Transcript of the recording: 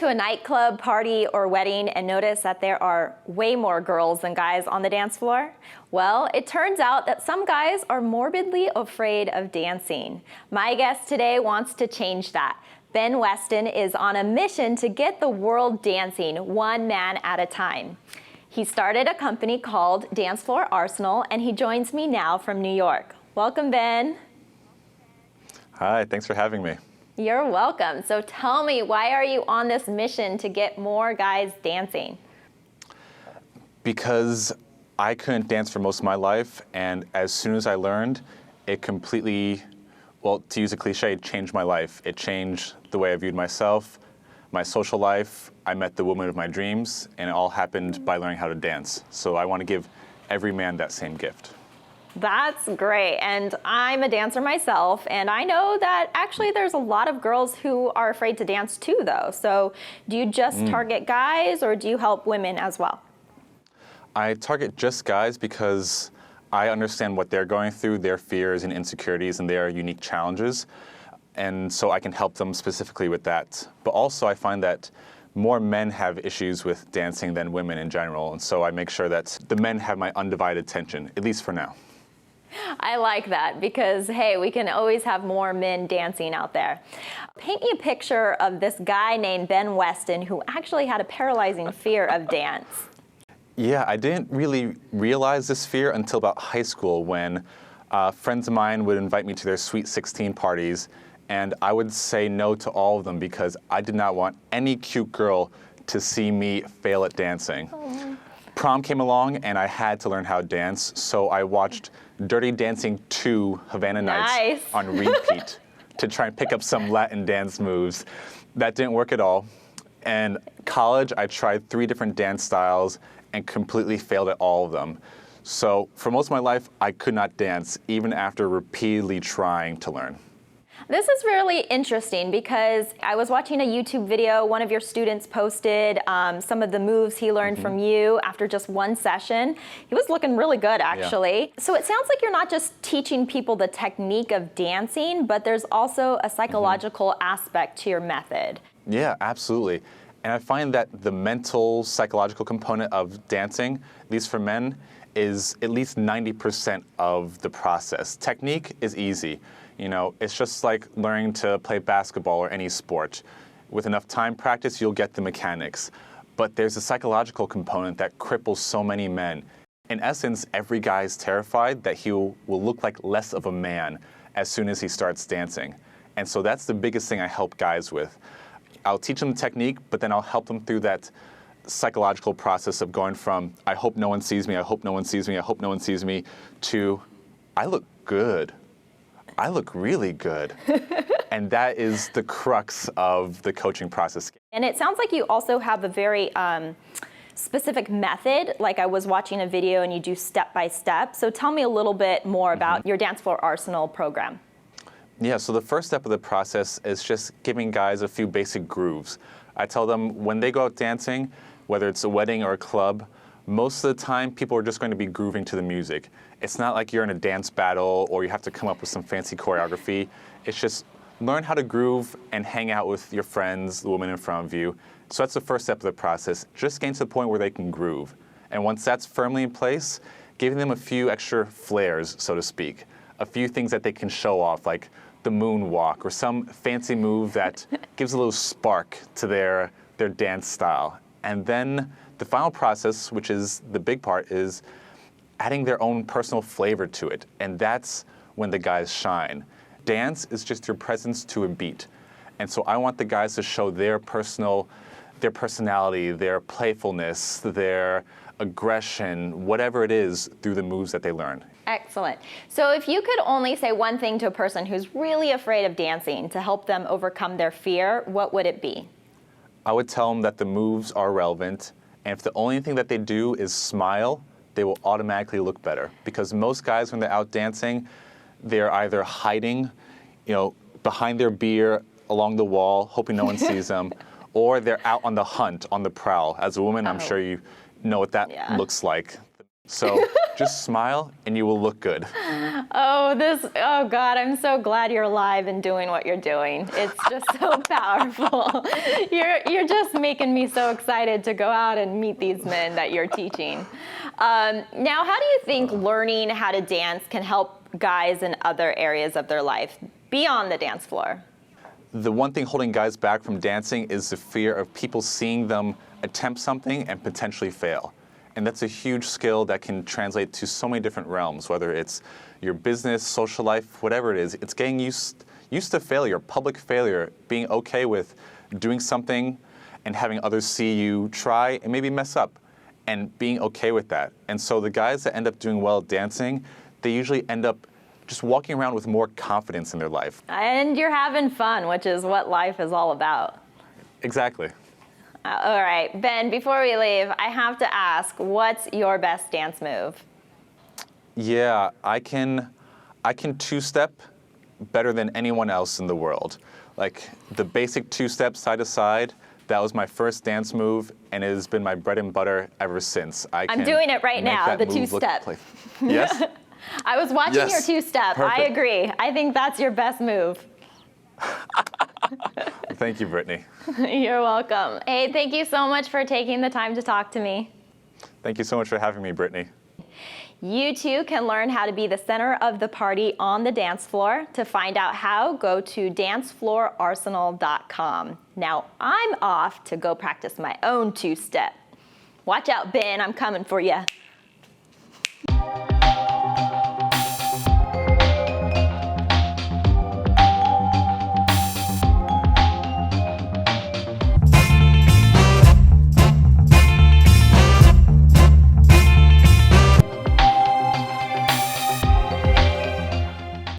to a nightclub, party, or wedding and notice that there are way more girls than guys on the dance floor? Well, it turns out that some guys are morbidly afraid of dancing. My guest today wants to change that. Ben Weston is on a mission to get the world dancing one man at a time. He started a company called Dance Floor Arsenal, and he joins me now from New York. Welcome, Ben. Hi, thanks for having me. You're welcome. So tell me, why are you on this mission to get more guys dancing? Because I couldn't dance for most of my life, and as soon as I learned, it completely, well, to use a cliche, changed my life. It changed the way I viewed myself, my social life. I met the woman of my dreams, and it all happened by learning how to dance. So I want to give every man that same gift. That's great. And I'm a dancer myself, and I know that actually there's a lot of girls who are afraid to dance too, though. So do you just target guys, or do you help women as well? I target just guys because I understand what they're going through, their fears and insecurities and their unique challenges. And so I can help them specifically with that. But also I find that more men have issues with dancing than women in general. And so I make sure that the men have my undivided attention, at least for now. I like that because, hey, we can always have more men dancing out there. Paint me a picture of this guy named Ben Weston who actually had a paralyzing fear of dance. Yeah, I didn't really realize this fear until about high school when friends of mine would invite me to their Sweet 16 parties, and I would say no to all of them because I did not want any cute girl to see me fail at dancing. Oh. Prom came along and I had to learn how to dance, so I watched Dirty Dancing 2 Havana Nights on repeat to try and pick up some Latin dance moves. That didn't work at all. And college, I tried 3 different dance styles and completely failed at all of them. So for most of my life, I could not dance, even after repeatedly trying to learn. This is really interesting because I was watching a YouTube video. One of your students posted some of the moves he learned from you after just one session. He was looking really good, actually. Yeah. So it sounds like you're not just teaching people the technique of dancing, but there's also a psychological aspect to your method. Yeah, absolutely. And I find that the mental, psychological component of dancing, at least for men, is at least 90% of the process. Technique is easy. You know, it's just like learning to play basketball or any sport. With enough time practice, you'll get the mechanics. But there's a psychological component that cripples so many men. In essence, every guy is terrified that he will look like less of a man as soon as he starts dancing. And so that's the biggest thing I help guys with. I'll teach them the technique, but then I'll help them through that psychological process of going from, I hope no one sees me, I hope no one sees me, I hope no one sees me, to, I look good. I look really good. And that is the crux of the coaching process. And it sounds like you also have a very specific method. Like I was watching a video and you do step by step. So tell me a little bit more about your Dance Floor Arsenal program. Yeah, so the first step of the process is just giving guys a few basic grooves. I tell them when they go out dancing, whether it's a wedding or a club, most of the time people are just going to be grooving to the music. It's not like you're in a dance battle or you have to come up with some fancy choreography. It's just learn how to groove and hang out with your friends, the woman in front of you. So that's the first step of the process, just getting to the point where they can groove. And once that's firmly in place, giving them a few extra flares, so to speak, a few things that they can show off, like the moonwalk or some fancy move that gives a little spark to their dance style. And then the final process, which is the big part, is adding their own personal flavor to it. And that's when the guys shine. Dance is just your presence to a beat. And so I want the guys to show their personality, their playfulness, their aggression, whatever it is, through the moves that they learn. Excellent. So if you could only say one thing to a person who's really afraid of dancing to help them overcome their fear, what would it be? I would tell them that the moves are relevant, and if the only thing that they do is smile, they will automatically look better. Because most guys, when they're out dancing, they're either hiding, behind their beer along the wall, hoping no one sees them, or they're out on the hunt, on the prowl. As a woman, I'm sure you know what that looks like. So Just smile and you will look good. Oh God, I'm so glad you're alive and doing what you're doing. It's just so powerful. You're just making me so excited to go out and meet these men that you're teaching. Now, how do you think learning how to dance can help guys in other areas of their life beyond the dance floor? The one thing holding guys back from dancing is the fear of people seeing them attempt something and potentially fail. And that's a huge skill that can translate to so many different realms, whether it's your business, social life, whatever it is. It's getting used to failure, public failure, being okay with doing something and having others see you try and maybe mess up, and being okay with that. And so the guys that end up doing well at dancing, they usually end up just walking around with more confidence in their life. And you're having fun, which is what life is all about. Exactly. All right, Ben, before we leave, I have to ask, what's your best dance move? Yeah, I can two-step better than anyone else in the world. Like the basic two-step side to side, that was my first dance move, and it has been my bread and butter ever since. I'm doing it right now, the two-step. Yes? I was watching your two-step. Perfect. I agree. I think that's your best move. Thank you, Brittany. You're welcome. Hey, thank you so much for taking the time to talk to me. Thank you so much for having me, Brittany. You too can learn how to be the center of the party on the dance floor. To find out how, go to dancefloorarsenal.com. Now I'm off to go practice my own two-step. Watch out, Ben, I'm coming for you.